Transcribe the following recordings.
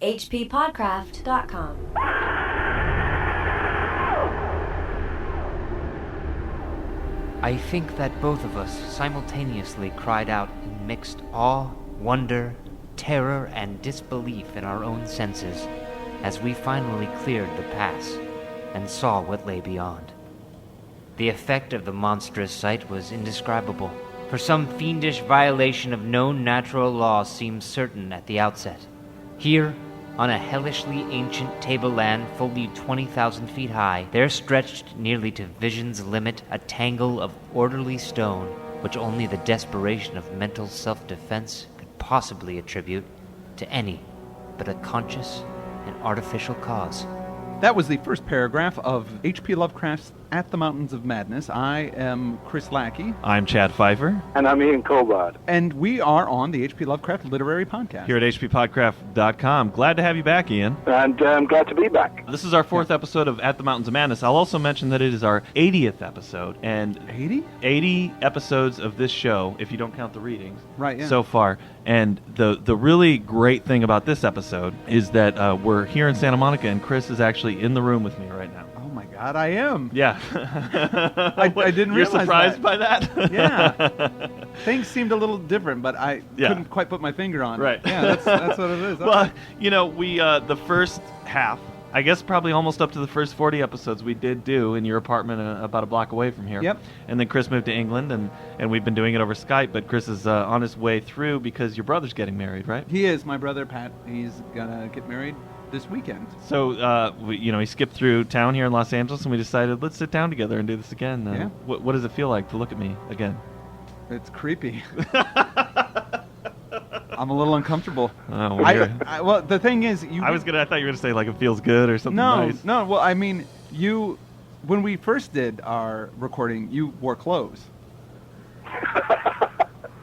hppodcraft.com. I think that both of us simultaneously cried out in mixed awe, wonder, terror, and disbelief in our own senses as we finally cleared the pass and saw what lay beyond. The effect of the monstrous sight was indescribable, for some fiendish violation of known natural law seemed certain at the outset. Here, on a hellishly ancient tableland fully 20,000 feet high, there stretched nearly to vision's limit a tangle of orderly stone which only the desperation of mental self-defense could possibly attribute to any but a conscious and artificial cause. That was the first paragraph of H.P. Lovecraft's At the Mountains of Madness. I am Chris Lackey. I'm Chad Pfeiffer. And I'm Ian Culbard. And we are on the H.P. Lovecraft Literary Podcast. Here at hppodcraft.com. Glad to have you back, Ian. And I'm glad to be back. This is our fourth episode of At the Mountains of Madness. I'll also mention that it is our 80th episode. And 80? 80 episodes of this show, if you don't count the readings, right, yeah. so far. And the really great thing about this episode is that we're here in Santa Monica, and Chris is actually in the room with me right now. Oh my God, I am. Yeah. I didn't realize You're surprised that. by that? Yeah. Things seemed a little different, but I couldn't quite put my finger on right. it. Yeah, that's what it is. Well, you know, we the first half, I guess probably almost up to the first 40 episodes we did do in your apartment about a block away from here. Yep. And then Chris moved to England, and we've been doing it over Skype, but Chris is on his way through because your brother's getting married, right? He is. My brother, Pat, he's going to get married this weekend. So, he skipped through town here in Los Angeles, and we decided, let's sit down together and do this again. Yeah. What does it feel like to look at me again? It's creepy. I'm a little uncomfortable. Oh, well, the thing is, I thought you were gonna say like it feels good or something nice. No. Well, I mean, when we first did our recording, you wore clothes,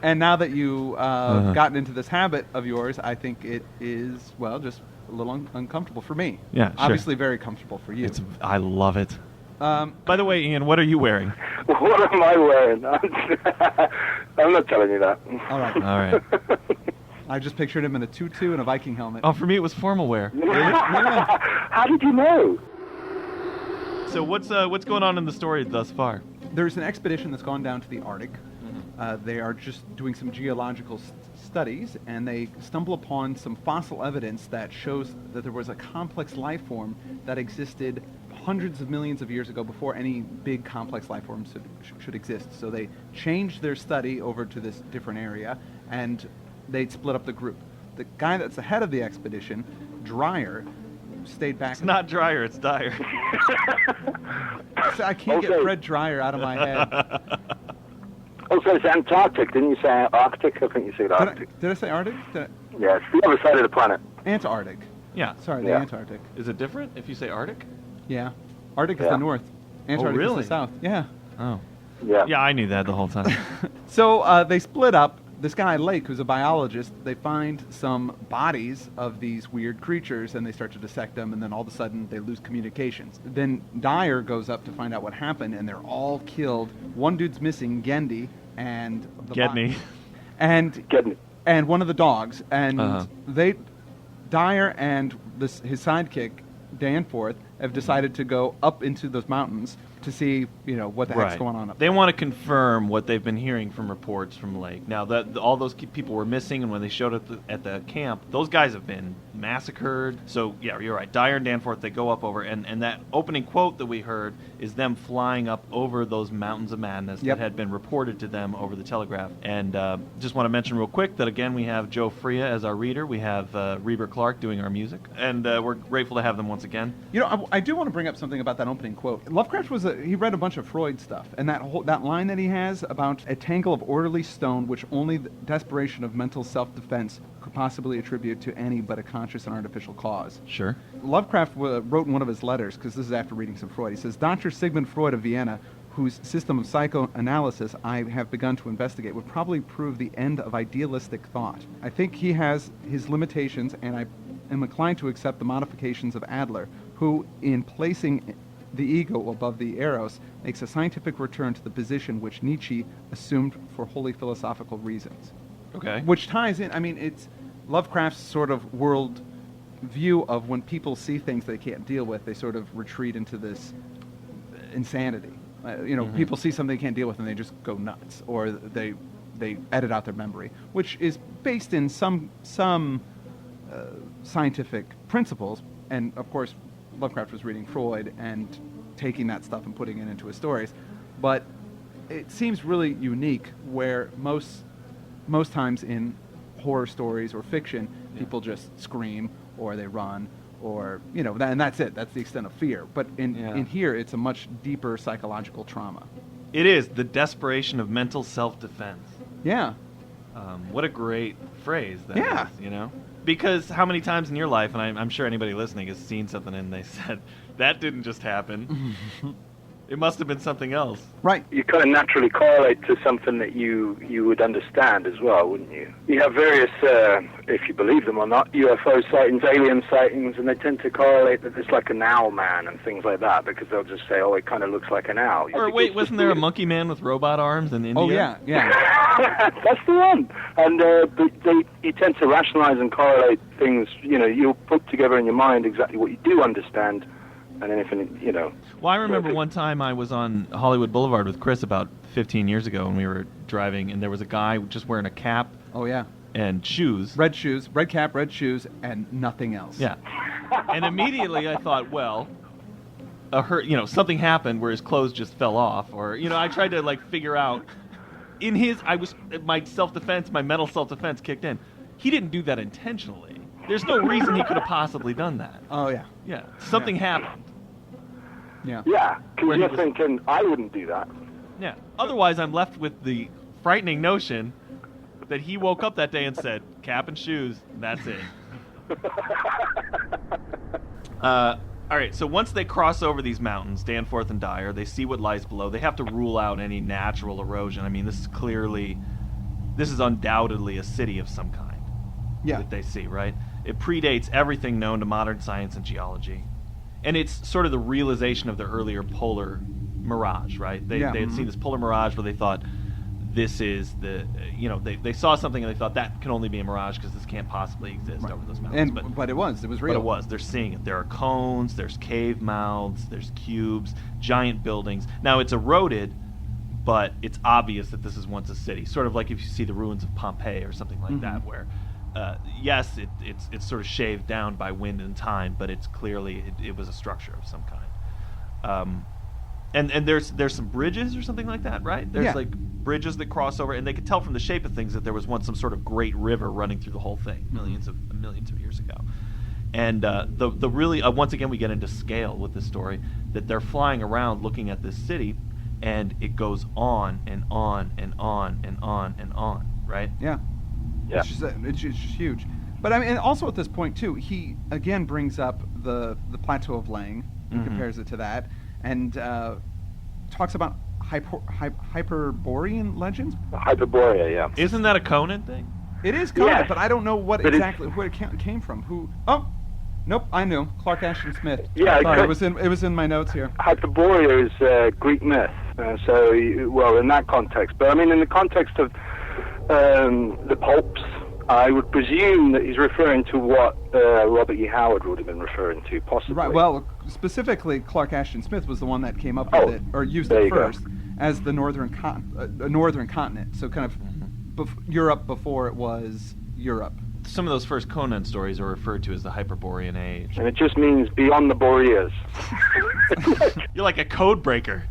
and now that you gotten into this habit of yours, I think it is just a little uncomfortable for me. Yeah, sure. Obviously, very comfortable for you. I love it. By the way, Ian, what are you wearing? What am I wearing? I'm not telling you that. All right. I just pictured him in a tutu and a Viking helmet. Oh, for me it was formal wear. Yeah. How did you know? So what's going on in the story thus far? There's an expedition that's gone down to the Arctic. They are just doing some geological studies, and they stumble upon some fossil evidence that shows that there was a complex life form that existed hundreds of millions of years ago before any big complex life forms should exist. So they changed their study over to this different area, and they split up the group. The guy that's ahead of the expedition, Dreyer, stayed back. It's not Dreyer, it's Dyer. I can't get Fred Dreyer out of my head. Oh, so it's Antarctic. Didn't you say Arctic? I think you said Arctic. Did I say Arctic? Yeah, it's the other side of the planet. Antarctic. Yeah. Sorry, the Antarctic. Is it different if you say Arctic? Yeah. Arctic is the north. Antarctic really? is the south. Yeah. Oh. Yeah. Yeah, I knew that the whole time. So they split up. This guy, Lake, who's a biologist, they find some bodies of these weird creatures, and they start to dissect them, and then all of a sudden they lose communications. Then Dyer goes up to find out what happened, and they're all killed. One dude's missing, Gendy, and Gedney. And one of the dogs. And Dyer and his sidekick, Danforth, have decided to go up into those mountains to see, what the heck's going on up there. They want to confirm what they've been hearing from reports from Lake. Now, all those people were missing, and when they showed up at the camp, those guys have been massacred. So, yeah, you're right. Dyer and Danforth, they go up over, and that opening quote that we heard is them flying up over those mountains of madness that had been reported to them over the telegraph. And just want to mention real quick that, again, we have Joe Fria as our reader. We have Reber Clark doing our music, and we're grateful to have them once again. I do want to bring up something about that opening quote. Lovecraft he read a bunch of Freud stuff, and that line that he has about a tangle of orderly stone which only the desperation of mental self-defense could possibly attribute to any but a conscious and artificial cause. Sure. Lovecraft wrote in one of his letters, because this is after reading some Freud, he says, Dr. Sigmund Freud of Vienna, whose system of psychoanalysis I have begun to investigate, would probably prove the end of idealistic thought. I think he has his limitations, and I am inclined to accept the modifications of Adler, who, in placing the ego above the eros, makes a scientific return to the position which Nietzsche assumed for wholly philosophical reasons. Okay. Which ties in, it's Lovecraft's sort of world view of when people see things they can't deal with, they sort of retreat into this insanity. People see something they can't deal with and they just go nuts, or they edit out their memory, which is based in some scientific principles. And of course, Lovecraft was reading Freud and taking that stuff and putting it into his stories. But it seems really unique where most times in horror stories or fiction, people just scream or they run, or and that's it. That's the extent of fear. But in here, it's a much deeper psychological trauma. It is the desperation of mental self-defense. Yeah. What a great phrase that is, Because how many times in your life, and I'm sure anybody listening has seen something and they said, that didn't just happen. It must have been something else. Right. You kind of naturally correlate to something that you would understand as well, wouldn't you? You have various, if you believe them or not, UFO sightings, alien sightings, and they tend to correlate that it's like an owl man and things like that, because they'll just say, oh, it kind of looks like an owl. Or wait, wasn't there a monkey man with robot arms in India? Oh, yeah. That's the one. And you tend to rationalize and correlate things, you'll put together in your mind exactly what you do understand, and anything, Well, I remember one time I was on Hollywood Boulevard with Chris about 15 years ago when we were driving, and there was a guy just wearing a cap. Oh, yeah. And shoes. Red shoes, red cap, red shoes, and nothing else. Yeah. And immediately I thought, well, something happened where his clothes just fell off, or, I tried to, figure out. My self-defense, my mental self-defense kicked in. He didn't do that intentionally. There's no reason he could have possibly done that. Oh, yeah. Yeah. Something happened. Yeah. Yeah, because you're thinking, I wouldn't do that. Yeah. Otherwise, I'm left with the frightening notion that he woke up that day and said, cap and shoes, and that's it. All right, so once they cross over these mountains, Danforth and Dyer, they see what lies below. They have to rule out any natural erosion. I mean, this is undoubtedly a city of some kind. Yeah. That they see, right? It predates everything known to modern science and geology. And it's sort of the realization of their earlier polar mirage, right? They had seen this polar mirage where they thought this is they saw something and they thought that can only be a mirage because this can't possibly exist over those mountains. But it was real. But it was. They're seeing it. There are cones, there's cave mouths, there's cubes, giant buildings. Now it's eroded, but it's obvious that this is once a city. Sort of like if you see the ruins of Pompeii or something like that, where yes, it's sort of shaved down by wind and time, but it's clearly it was a structure of some kind. And there's some bridges or something like that, right? There's bridges that cross over, and they could tell from the shape of things that there was once some sort of great river running through the whole thing, millions of years ago. And the really once again we get into scale with this story, that they're flying around looking at this city, and it goes on and on and on and on and on, right? Yeah. Yeah. It's just huge. But I mean, and also at this point too, he again brings up the plateau of Lang and compares it to that, and talks about Hyperborean legends. Hyperborea, yeah. Isn't that a Conan thing? It is Conan, Yes. but I don't know where it came from. Who? Oh, nope, I knew. Clark Ashton Smith. Yeah, Sorry, it was in my notes here. Hyperborea is Greek myth, in that context. But I mean, in the context of the pulps, I would presume that he's referring to what Robert E. Howard would have been referring to, possibly. Right. Well, specifically, Clark Ashton Smith was the one that came up with it, or used it first, as the northern continent. So kind of Europe before it was Europe. Some of those first Conan stories are referred to as the Hyperborean age. And it just means beyond the Boreas. You're like a code breaker.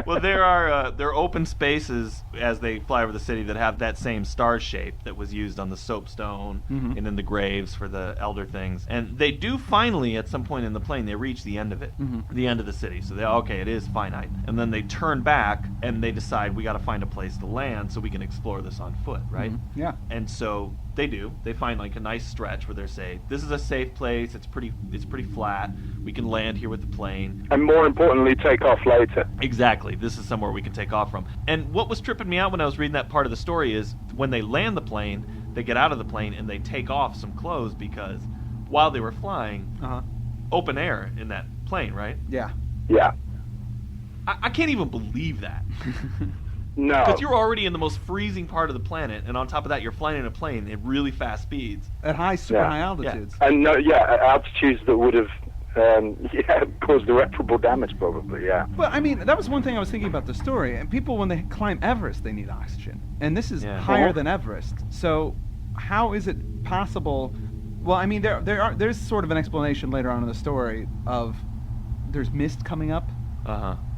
Well, there are open spaces as they fly over the city that have that same star shape that was used on the soapstone and in the graves for the elder things. And they do finally, at some point in the plane, they reach the end of it, the end of the city. So it is finite. And then they turn back and they decide we got to find a place to land so we can explore this on foot, right? Yeah. And so they do. They find like a nice stretch where they say, this is a safe place. It's pretty flat. We can land here with the plane. And more importantly, take off later. Exactly. This is somewhere we can take off from. And what was tripping me out when I was reading that part of the story is when they land the plane, they get out of the plane and they take off some clothes because while they were flying, open air in that plane, right? Yeah. Yeah. I can't even believe that. No. Because you're already in the most freezing part of the planet, and on top of that, you're flying in a plane at really fast speeds. At super Yeah. high altitudes. And at altitudes that would have caused irreparable damage, probably, yeah. But I mean, that was one thing I was thinking about the story. And people, when they climb Everest, they need oxygen, and this is higher than Everest. So, how is it possible? Well, I mean, there's sort of an explanation later on in the story of there's mist coming up.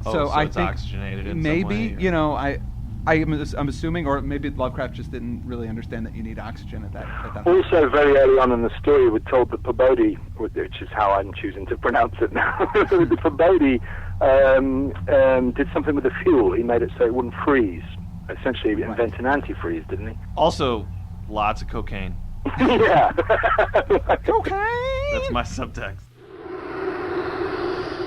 So I it's think oxygenated in maybe some way, I'm assuming, or maybe Lovecraft just didn't really understand that you need oxygen at that point. Also, very early on in the story, we're told that Peabody, which is how I'm choosing to pronounce it now, the Peabody did something with the fuel. He made it so it wouldn't freeze. Essentially, he invented antifreeze, didn't he? Also, lots of cocaine. Yeah. Cocaine! That's my subtext.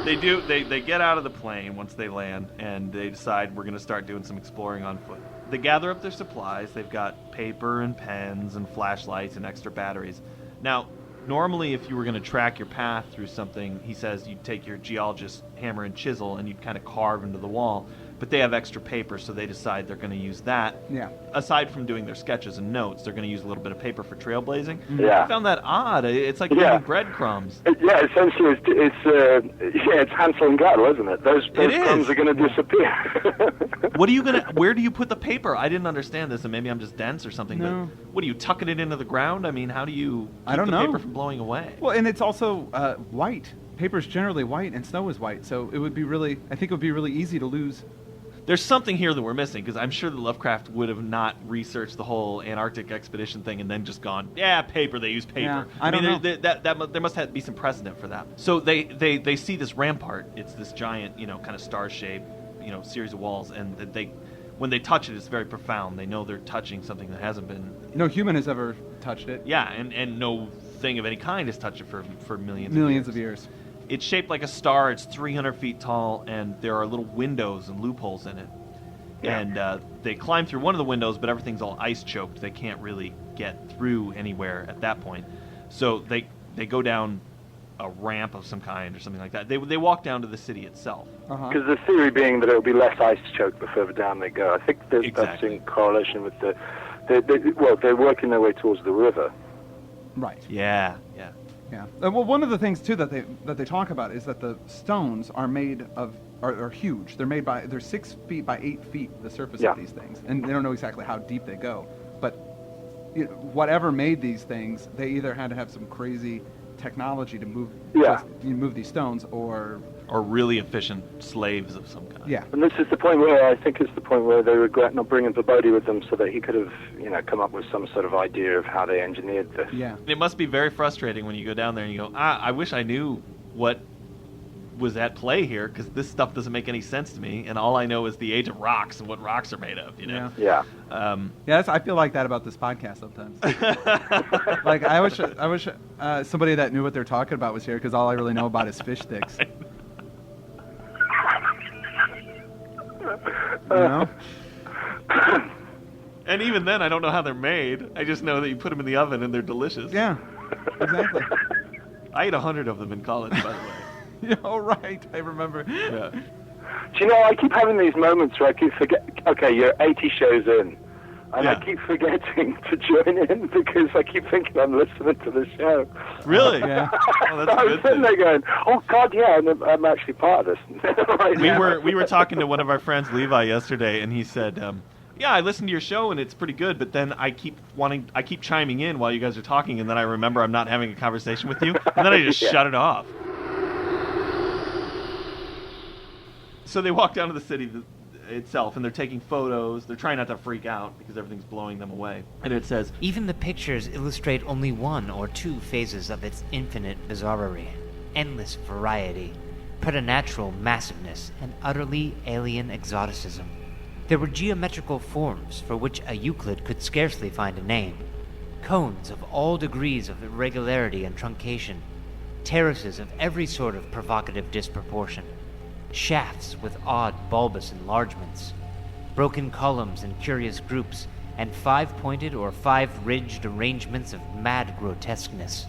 They get out of the plane once they land, and they decide we're going to start doing some exploring on foot. They gather up their supplies. They've got paper and pens and flashlights and extra batteries. Now, normally if you were going to track your path through something, he says you'd take your geologist hammer and chisel and you'd kind of carve into the wall. But they have extra paper, so they decide they're going to use that. Yeah. Aside from doing their sketches and notes, they're going to use a little bit of paper for trailblazing. Yeah. I found that odd. It's like leaving breadcrumbs. Yeah, essentially, it's Hansel and Gretel, isn't it? Those crumbs are going to disappear. Where do you put the paper? I didn't understand this, and maybe I'm just dense or something. No. But what are you tucking it into the ground? I mean, how do you I don't keep know. the paper from blowing away? Well, and it's also white. Paper's generally white, and snow is white, so it would be really easy to lose. There's something here that we're missing, because I'm sure that Lovecraft would have not researched the whole Antarctic expedition thing and then just gone, paper, they use paper. Yeah, I don't know. There must be some precedent for that. So they see this rampart. It's this giant, kind of star-shaped, series of walls, and when they touch it, it's very profound. They know they're touching something that hasn't been... No human has ever touched it. Yeah, and no thing of any kind has touched it for millions of years. It's shaped like a star. It's 300 feet tall, and there are little windows and loopholes in it. Yeah. And they climb through one of the windows, but everything's all ice-choked. They can't really get through anywhere at that point. So they go down a ramp of some kind or something like that. They walk down to the city itself. Because the theory being that it'll be less ice-choked the further down they go. I think that's in correlation with they're working their way towards the river. Right. Yeah. Well, one of the things too that they talk about is that the stones are made of are huge. They're 6 feet by 8 feet the surface of these things, and they don't know exactly how deep they go. But whatever made these things, they either had to have some crazy technology to move these stones, or really efficient slaves of some kind. Yeah. And this is the point where they regret not bringing Peabody with them, so that he could have, come up with some sort of idea of how they engineered this. Yeah. It must be very frustrating when you go down there and you go, I wish I knew what was at play here, because this stuff doesn't make any sense to me, and all I know is the age of rocks and what rocks are made of. Yeah. I feel like that about this podcast sometimes. Like I wish somebody that knew what they're talking about was here, because all I really know about is fish sticks. And even then, I don't know how they're made. I just know that you put them in the oven and they're delicious. Yeah, exactly. I ate 100 of them in college, by the way. Right. I remember. Yeah. Do you know, I keep having these moments where I keep okay, you're 80 shows in, and I keep forgetting to join in because I keep thinking I'm listening to the show. Really? Yeah. Oh, that's a I'm good sitting thing. there going, oh, God, yeah, and I'm actually part of this. Right now. We were talking to one of our friends, Levi, yesterday, and he said, I listened to your show and it's pretty good, but then I keep chiming in while you guys are talking, and then I remember I'm not having a conversation with you, and then I just shut it off. So they walk down to the city itself, and they're taking photos. They're trying not to freak out because everything's blowing them away. And it says, Even the pictures illustrate only one or two phases of its infinite bizarrerie, endless variety, preternatural massiveness, and utterly alien exoticism. There were geometrical forms for which a Euclid could scarcely find a name, cones of all degrees of irregularity and truncation, terraces of every sort of provocative disproportion, shafts with odd bulbous enlargements, broken columns in curious groups, and 5-pointed or 5-ridged arrangements of mad grotesqueness.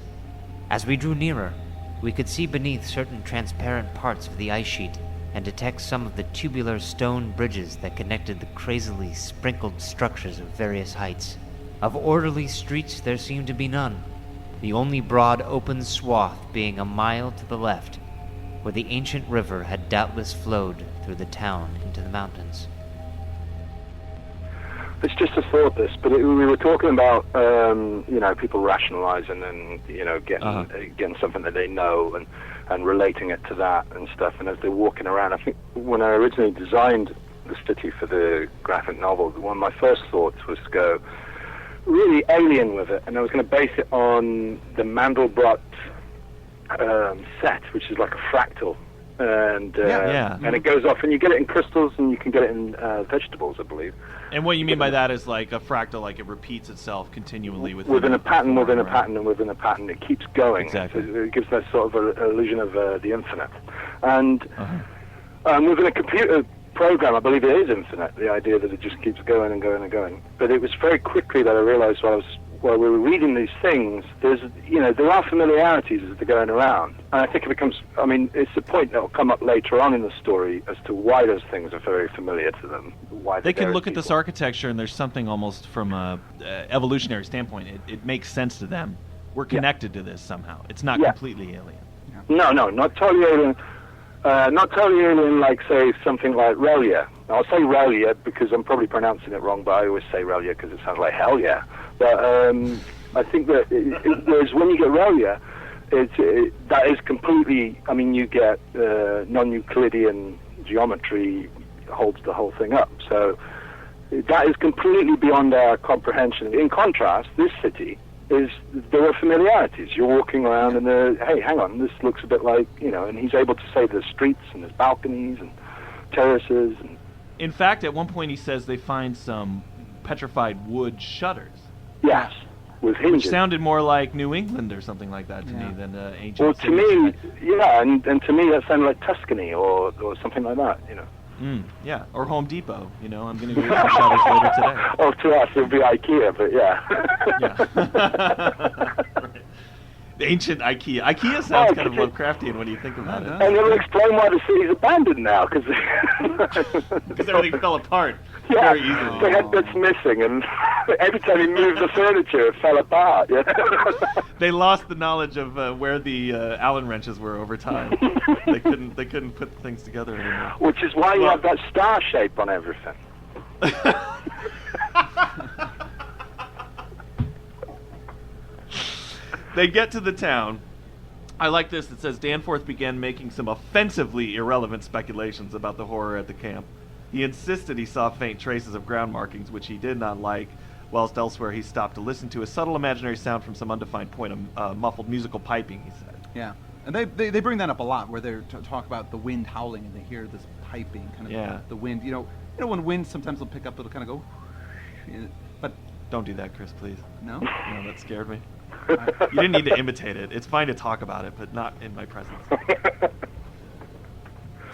As we drew nearer, we could see beneath certain transparent parts of the ice sheet and detects some of the tubular stone bridges that connected the crazily sprinkled structures of various heights. Of orderly streets there seemed to be none, the only broad open swath being a mile to the left, where the ancient river had doubtless flowed through the town into the mountains. It's just a thought, this, but we were talking about, people rationalizing and, getting something that they know and relating it to that and stuff. And as they're walking around, I think when I originally designed the city for the graphic novel, one of my first thoughts was to go really alien with it. And I was going to base it on the Mandelbrot set, which is like a fractal. And it goes off, and you get it in crystals, and you can get it in vegetables, I believe. And what you mean by that is like a fractal, like it repeats itself continually within a pattern, within a pattern, and within a pattern. It keeps going. Exactly. So it gives that sort of illusion of the infinite. And within a computer program, I believe it is infinite. The idea that it just keeps going and going and going. But it was very quickly that I realized while we were reading these things, there are familiarities as they're going around. And I think it's a point that will come up later on in the story as to why those things are very familiar to them. Why they can look at this architecture and there's something almost from a evolutionary standpoint. It makes sense to them. We're connected to this somehow. It's not completely alien. No, not totally alien. Not totally alien like, say, something like Relia. I'll say Relia because I'm probably pronouncing it wrong, but I always say Relia because it sounds like hell yeah. But I think that whereas when you get Relia, that is completely, you get non-Euclidean geometry holds the whole thing up. So that is completely beyond our comprehension. In contrast, this city there are familiarities. You're walking around and hey, hang on, this looks a bit like, and he's able to say there's streets and there's balconies and terraces. In fact, at one point he says they find some petrified wood shutters. Yes, with hinges. Which sounded more like New England or something like that to me than ancient. Well, to me, and to me that sounded like Tuscany or something like that, Yeah, or Home Depot. I'm going to go get some shutters later today. Oh, to us it would be IKEA, but Right. The ancient IKEA. IKEA sounds kind of Lovecraftian when you think about it. And it'll explain why the city's abandoned now, because everything fell apart very easily. They had bits missing, and every time you moved the furniture, it fell apart. They lost the knowledge of where the Allen wrenches were over time. They couldn't put things together anymore. Which is why you have that star shape on everything. They get to the town. I like this. It says Danforth began making some offensively irrelevant speculations about the horror at the camp. He insisted he saw faint traces of ground markings, which he did not like, whilst elsewhere he stopped to listen to a subtle imaginary sound from some undefined point of muffled musical piping, he said. Yeah. And they bring that up a lot, where they talk about the wind howling and they hear this piping, kind of the wind. When wind sometimes will pick up, it'll kind of go. But don't do that, Chris, please. No? No, that scared me. You didn't need to imitate it. It's fine to talk about it, but not in my presence.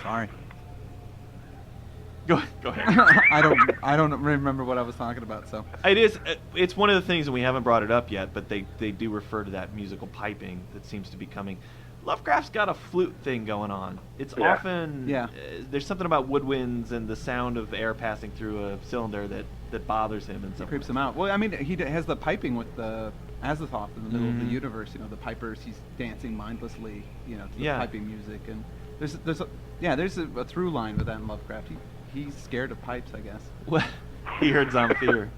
Sorry. Go ahead. I don't remember what I was talking about. So it's one of the things, and we haven't brought it up yet, but they do refer to that musical piping that seems to be coming. Lovecraft's got a flute thing going on. It's often there's something about woodwinds and the sound of air passing through a cylinder that bothers him and it creeps him out. Well, he has the piping with the Azathoth in the middle of the universe. The pipers. He's dancing mindlessly. To the piping music, and there's a through line with that in Lovecraft. He's scared of pipes, I guess. Well, he heard Zamfir.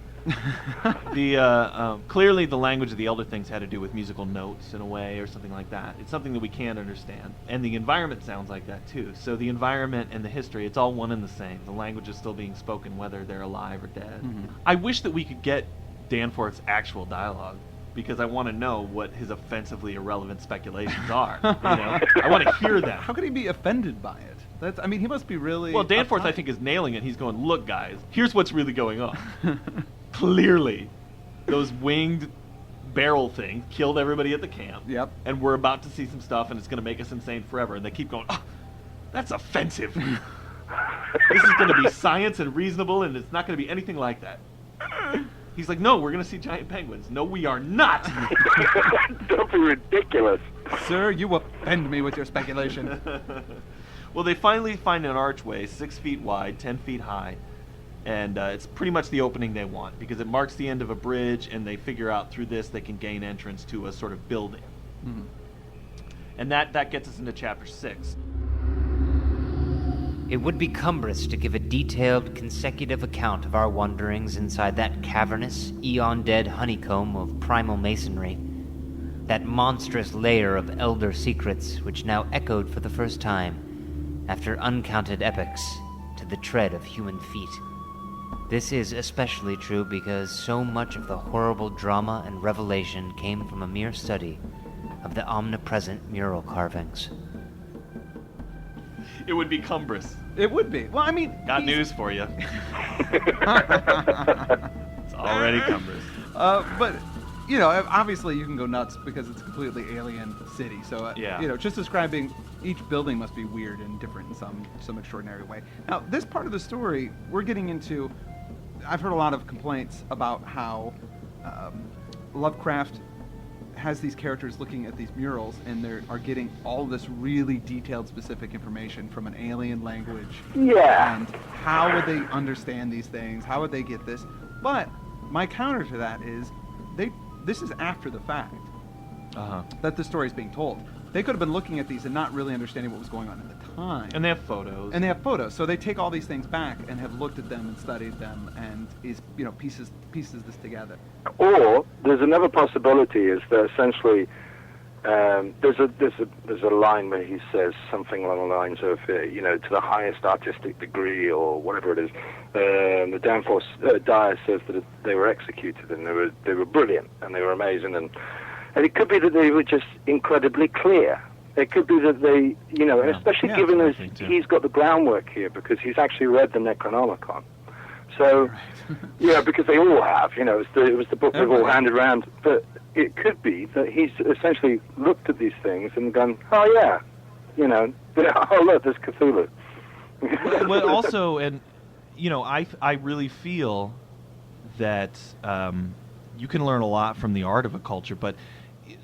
Clearly the language of the Elder Things had to do with musical notes in a way or something like that. It's something that we can't understand. And the environment sounds like that too. So the environment and the history, it's all one and the same. The language is still being spoken whether they're alive or dead. Mm-hmm. I wish that we could get Danforth's actual dialogue, because I want to know what his offensively irrelevant speculations are. I want to hear them. How could he be offended by it? He must be really... Well, Danforth, I think, is nailing it. He's going, look, guys, here's what's really going on. Clearly, those winged barrel things killed everybody at the camp. Yep. And we're about to see some stuff, and it's going to make us insane forever. And they keep going, that's offensive. This is going to be science and reasonable, and it's not going to be anything like that. He's like, no, we're going to see giant penguins. No, we are not. Don't be ridiculous. Sir, you offend me with your speculation. Well, they finally find an archway 6 feet wide, 10 feet high, and it's pretty much the opening they want because it marks the end of a bridge, and they figure out through this they can gain entrance to a sort of building. Mm-hmm. And that gets us into chapter 6. It would be cumbrous to give a detailed, consecutive account of our wanderings inside that cavernous, eon-dead honeycomb of primal masonry, that monstrous layer of elder secrets which now echoed for the first time, after uncounted epochs, to the tread of human feet. This is especially true because so much of the horrible drama and revelation came from a mere study of the omnipresent mural carvings. It would be cumbrous. It would be. Well, I mean... Got news for you. It's already cumbrous. But, you know, obviously you can go nuts because it's a completely alien city. So, Yeah. you know, just describing each building must be weird and different in some extraordinary way. Now, this part of the story, we're getting into... I've heard a lot of complaints about how Lovecraft has these characters looking at these murals and they are getting all this really detailed, specific information from an alien language. Yeah. And how would they understand these things? How would they get this? But my counter to that is, this is after the fact that the story is being told. They could have been looking at these and not really understanding what was going on at the time. And they have photos. And they have photos, so they take all these things back and have looked at them and studied them, and pieces this together. Or there's another possibility is that essentially there's a line where he says something along the lines of to the highest artistic degree or whatever it is. The Danforth Dyer says that they were executed and they were brilliant and they were amazing and it could be that they were just incredibly clear. It could be that they, and especially given as he's got the groundwork here because he's actually read the Necronomicon. So, yeah, because they all have, it was the book they've all handed around. But it could be that he's essentially looked at these things and gone, oh yeah, oh look, there's Cthulhu. Well, also, and I really feel that you can learn a lot from the art of a culture. But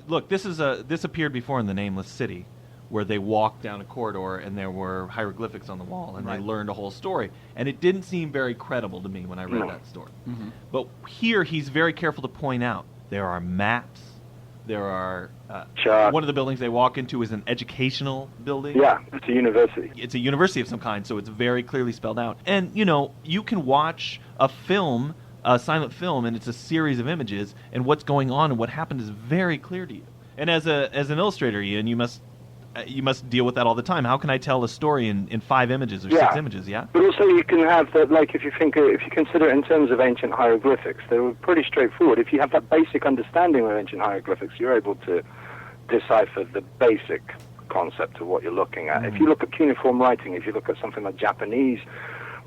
look, this appeared before in The Nameless City, where they walked down a corridor and there were hieroglyphics on the wall, and they learned a whole story. And it didn't seem very credible to me when I read that story. Mm-hmm. But here, he's very careful to point out there are maps. There are one of the buildings they walk into is an educational building. Yeah, it's a university. It's a university of some kind, so it's very clearly spelled out. And you can watch a silent film, and it's a series of images, and what's going on and what happened is very clear to you. And as an illustrator, Ian, you must deal with that all the time. How can I tell a story in 5 images or 6 images? Yeah. But also, you can have that. Like if you consider it in terms of ancient hieroglyphics, they were pretty straightforward. If you have that basic understanding of ancient hieroglyphics, you're able to decipher the basic concept of what you're looking at. If you look at cuneiform writing, if you look at something like Japanese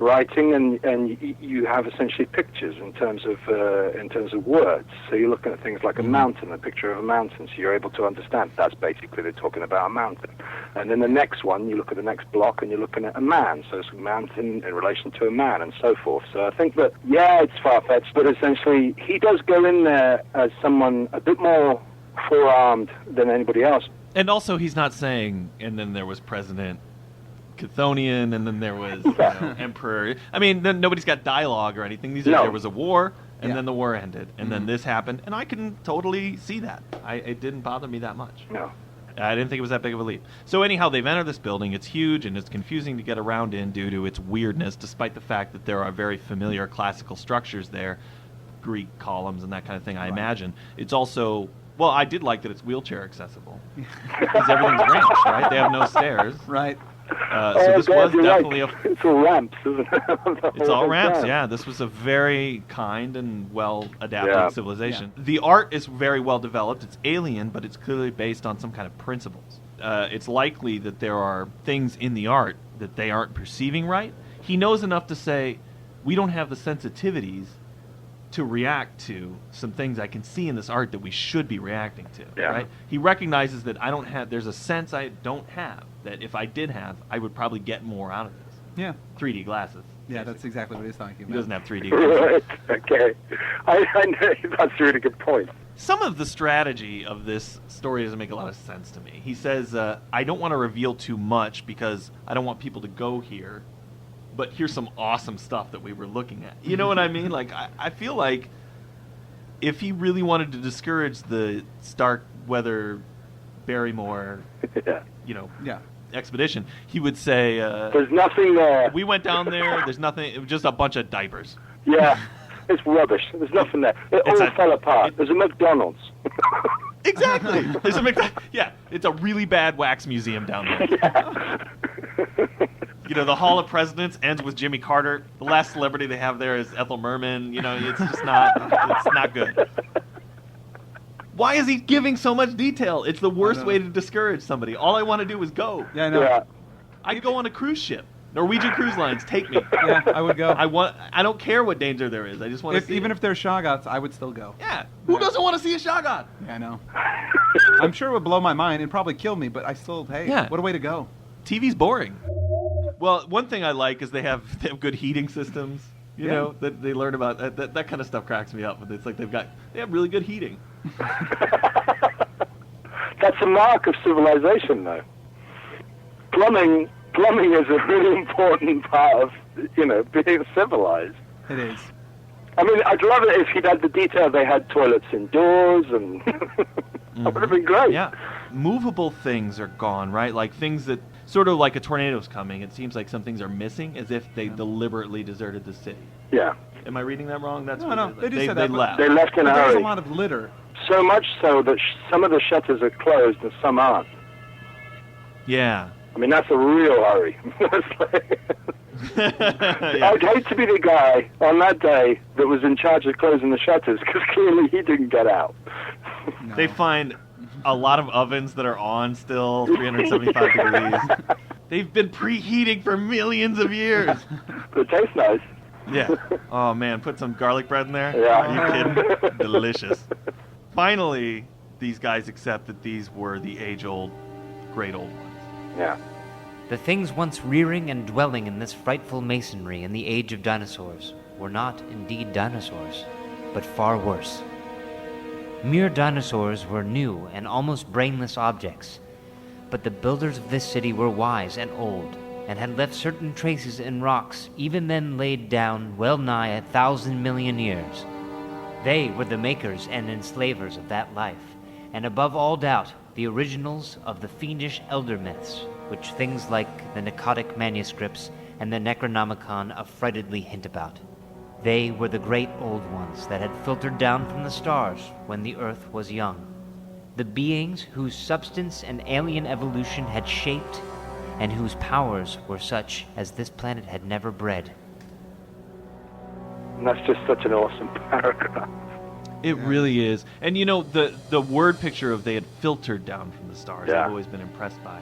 writing, and you have essentially pictures in terms of words. So you're looking at things like a mountain, a picture of a mountain, so you're able to understand that's basically they're talking about a mountain. And then the next one, you look at the next block, and you're looking at a man. So it's a mountain in relation to a man, and so forth. So I think that it's far-fetched, but essentially he does go in there as someone a bit more forearmed than anybody else. And also, he's not saying, and then there was President Chthonian, and then there was Emperor. I mean, then nobody's got dialogue or anything. There was a war, and then the war ended, and then this happened, and I can totally see that. It didn't bother me that much. No. I didn't think it was that big of a leap. So anyhow, they've entered this building. It's huge, and it's confusing to get around in due to its weirdness, despite the fact that there are very familiar classical structures there, Greek columns and that kind of thing, I imagine. It's also... Well, I did like that it's wheelchair accessible, because everything's ramps, right? They have no stairs. Right. So this was definitely it's all ramps, isn't it? It's all ramps, yeah. This was a very kind and well-adapted civilization. Yeah. The art is very well developed. It's alien, but it's clearly based on some kind of principles. It's likely that there are things in the art that they aren't perceiving right. He knows enough to say, we don't have the sensitivities to react to some things I can see in this art that we should be reacting to, right? He recognizes that there's a sense I don't have, that if I did have, I would probably get more out of this. Yeah. 3D glasses. Yeah, that's exactly what he's talking about. He doesn't have 3D glasses. Right, okay. I know, that's a really good point. Some of the strategy of this story doesn't make a lot of sense to me. He says, I don't want to reveal too much because I don't want people to go here, but here's some awesome stuff that we were looking at. You know what I mean? Like, I feel like if he really wanted to discourage the Starkweather Barrymore, Yeah. expedition, he would say, There's nothing there. we went down there, there's nothing, it was just a bunch of diapers. Yeah, it's rubbish. There's nothing there. It It's all fell apart. There's a McDonald's. Exactly. There's yeah, it's a really bad wax museum down there. Yeah. The Hall of Presidents ends with Jimmy Carter. The last celebrity they have there is Ethel Merman. It's just not good. Why is he giving so much detail? It's the worst way to discourage somebody. All I want to do is go. Yeah, I know. Yeah. I'd go on a cruise ship. Norwegian Cruise Lines, take me. Yeah, I would go. I don't care what danger there is. I just want to see Even it. if there's Shoggoths, I would still go. Yeah. Who doesn't want to see a Shoggoth? Yeah, I know. I'm sure it would blow my mind and probably kill me, but I still, Yeah. what a way to go. TV's boring. Well, one thing I like is they have good heating systems. You Yeah. know, that they learn about that kind of stuff cracks me up. But it's like they have really good heating. That's a mark of civilization, though. Plumbing is a really important part of, being civilized. It is. I mean, I'd love it if he'd had the detail they had toilets indoors, and that would have been great. Yeah. Movable things are gone, right? Like things that sort of like a tornado's coming. It seems like some things are missing, as if they deliberately deserted the city. Yeah. Am I reading that wrong? That's No, what they just said they that, but- left. They left in But a there's a hurry. lot of litter. So much so that some of the shutters are closed and some aren't. Yeah. I mean, that's a real hurry. It's like- Yeah. I'd hate to be the guy on that day that was in charge of closing the shutters, because clearly he didn't get out. No. They find a lot of ovens that are on still, 375 degrees. They've been preheating for millions of years. But it tastes nice. Yeah. Oh, man, put some garlic bread in there? Yeah. Are you kidding? Delicious. Finally, these guys accept that these were the age-old, great old ones. Yeah. The things once rearing and dwelling in this frightful masonry in the age of dinosaurs were not indeed dinosaurs, but far worse. Mere dinosaurs were new and almost brainless objects, but the builders of this city were wise and old, and had left certain traces in rocks even then laid down well nigh 1,000 million years. They were the makers and enslavers of that life, and above all doubt, the originals of the fiendish elder myths, which things like the Nicotic manuscripts and the Necronomicon affrightedly hint about. They were the great old ones that had filtered down from the stars when the earth was young. The beings whose substance and alien evolution had shaped, and whose powers were such as this planet had never bred. And that's just such an awesome paragraph. It really is. And the word picture of they had filtered down from the stars, Yeah. I've always been impressed by.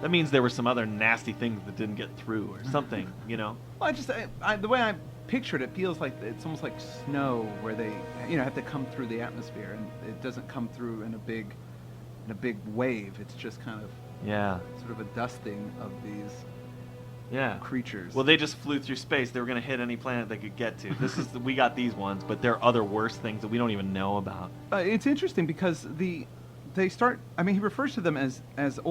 That means there were some other nasty things that didn't get through or something, Well, the way I pictured it feels like it's almost like snow, where they, have to come through the atmosphere, and it doesn't come through in a big wave. It's just kind of Yeah. sort of a dusting of these Yeah. creatures. Well, they just flew through space. They were going to hit any planet they could get to. We got these ones, but there are other worse things that we don't even know about. It's interesting because they start. I mean, he refers to them as the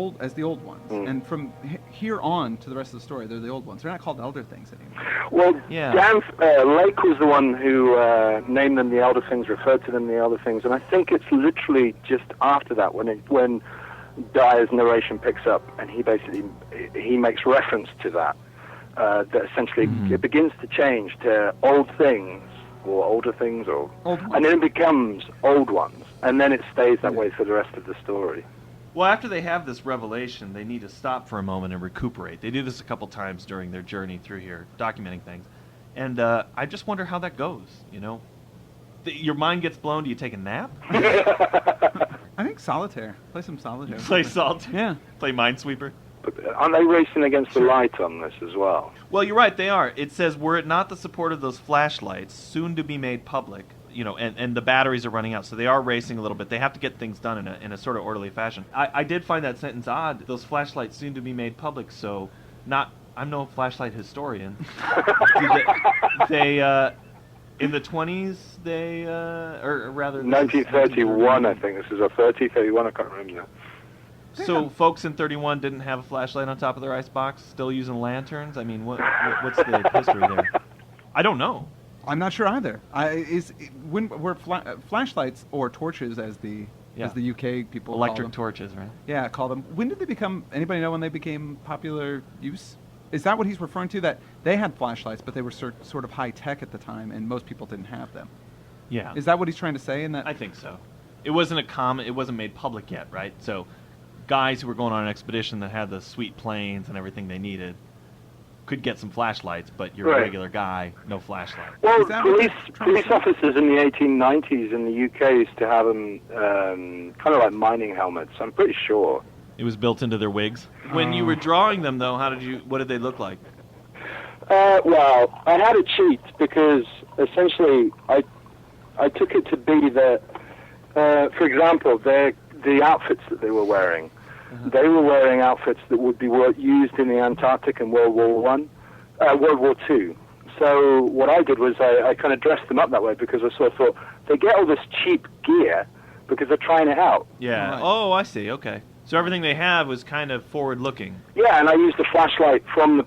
old ones, and from here on to the rest of the story, they're the old ones. They're not called elder things anymore. Well, Yeah. Dan Lake was the one who named them the elder things, referred to them the elder things, and I think it's literally just after that when Dyer's narration picks up, and he makes reference to that. That essentially it begins to change to old things or older things, Old ones. and then it becomes old ones, and then it stays that way for the rest of the story. Well, after they have this revelation, they need to stop for a moment and recuperate. They do this a couple times during their journey through here, documenting things. And I just wonder how that goes, Your mind gets blown, do you take a nap? I think solitaire. Play some solitaire. Play Salt? Yeah. Play Minesweeper? But aren't they racing against the light on this as well? Well, you're right, they are. It says, were it not the support of those flashlights, soon to be made public, and the batteries are running out, so they are racing a little bit. They have to get things done in a sort of orderly fashion. I did find that sentence odd, those flashlights soon to be made public, so I'm no flashlight historian. In the 20s, they, or rather... 1931, I think. This is a 31, I can't remember now. So folks in 31 didn't have a flashlight on top of their icebox, still using lanterns? I mean, what's the history there? I don't know. I'm not sure either. Were flashlights or torches, as the UK people electric call them. torches, right? Yeah, call them. When did they become? Anybody know when they became popular use? Is that what he's referring to? That they had flashlights, but they were sort of high tech at the time, and most people didn't have them. Yeah. Is that what he's trying to say? In that, I think so. It wasn't it wasn't made public yet, right? So, guys who were going on an expedition that had the sweet planes and everything they needed could get some flashlights, but you're a regular guy, no flashlight. Well, police officers in the 1890s in the UK used to have them kind of like mining helmets. I'm pretty sure. It was built into their wigs. When you were drawing them, though, what did they look like? Well, I had to cheat because essentially I took it to be that, for example, the outfits that they were wearing. They were wearing outfits that would be used in the Antarctic in World War II. So what I did was I kind of dressed them up that way because I sort of thought they get all this cheap gear because they're trying it out. Yeah. Right. Oh, I see. Okay. So everything they have was kind of forward-looking. Yeah, and I used a flashlight from the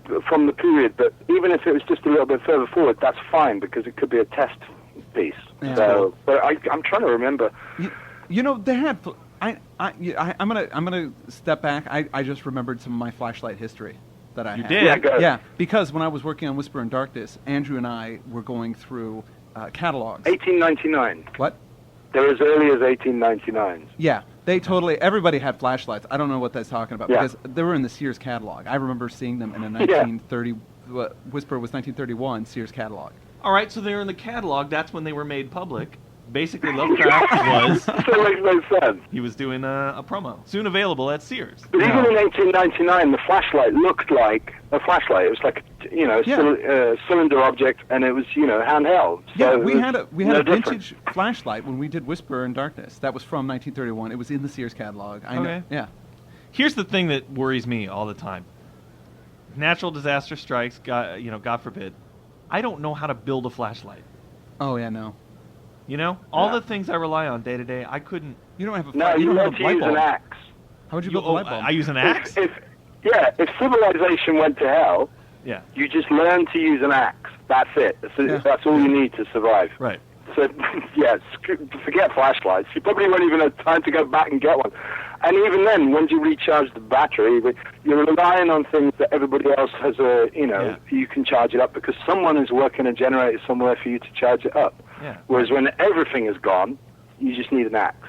period, but even if it was just a little bit further forward, that's fine because it could be a test piece. Yeah. So, but I'm trying to remember. You know, they had. I'm gonna step back. I just remembered some of my flashlight history that I had. You did? Yeah, because when I was working on Whisper in Darkness, Andrew and I were going through catalogs. 1899. What? They're as early as 1899. Yeah, everybody had flashlights. I don't know what that's talking about because they were in the Sears catalog. I remember seeing them in a 1930. Whisper was 1931 Sears catalog. All right, so they were in the catalog. That's when they were made public. Basically, Lovecraft was... That makes no sense. He was doing a promo. Soon available at Sears. But even in 1899, the flashlight looked like a flashlight. It was like, a cylinder object, and it was, handheld. So we had a vintage flashlight when we did Whisper in Darkness. That was from 1931. It was in the Sears catalog. I know. Yeah. Here's the thing that worries me all the time. Natural disaster strikes, God forbid. I don't know how to build a flashlight. Oh, yeah, no. All the things I rely on day to day, I couldn't. You don't have a. No, you have to use an axe. How would you build a light bulb? I use an axe. If civilization went to hell, you just learn to use an axe. That's it. That's all you need to survive. Right. So, forget flashlights. You probably won't even have time to go back and get one. And even then, once you recharge the battery, you're relying on things that everybody else has you can charge it up because someone is working a generator somewhere for you to charge it up. Yeah. Whereas when everything is gone, you just need an axe.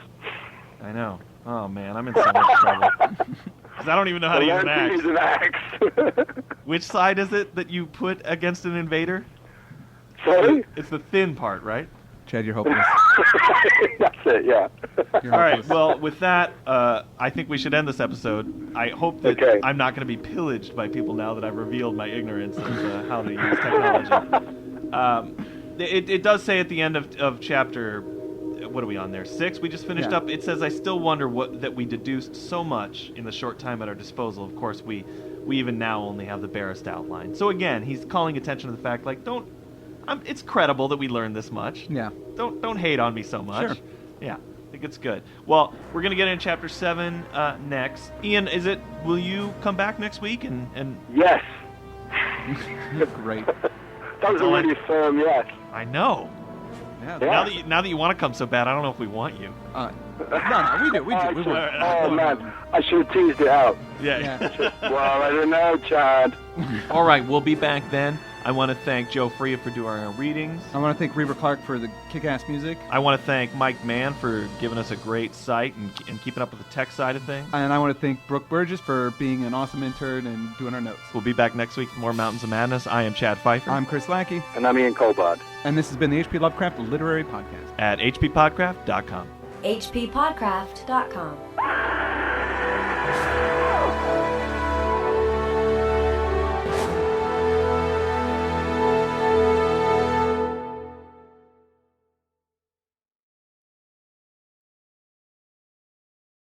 I know. Oh, man, I'm in so much trouble. Because I don't even know how to use an axe. Which side is it that you put against an invader? Sorry? It's the thin part, right? Chad, you're hopeless. That's it, yeah. All right, well, with that, I think we should end this episode. I hope that I'm not going to be pillaged by people now that I've revealed my ignorance of how to use technology. It does say at the end of chapter, what are we on there, 6? We just finished up. It says, I still wonder that we deduced so much in the short time at our disposal. Of course, we even now only have the barest outline. So again, he's calling attention to the fact, it's credible that we learned this much. Yeah. Don't hate on me so much. Sure. Yeah, I think it's good. Well, we're going to get into chapter 7 next. Ian, will you come back next week? And Yes. Great. That was a really firm yes. I know. Yeah. Now that you want to come so bad, I don't know if we want you. No, we do. We will. Oh, man. I should have teased it out. Yeah. Well, I don't know, Chad. All right, we'll be back then. I want to thank Joe Fria for doing our readings. I want to thank Reber Clark for the kick-ass music. I want to thank Mike Mann for giving us a great site and keeping up with the tech side of things. And I want to thank Brooke Burgess for being an awesome intern and doing our notes. We'll be back next week with more Mountains of Madness. I am Chad Pfeiffer. I'm Chris Lackey. And I'm Ian Culbard. And this has been the H.P. Lovecraft Literary Podcast. At hppodcraft.com. hppodcraft.com.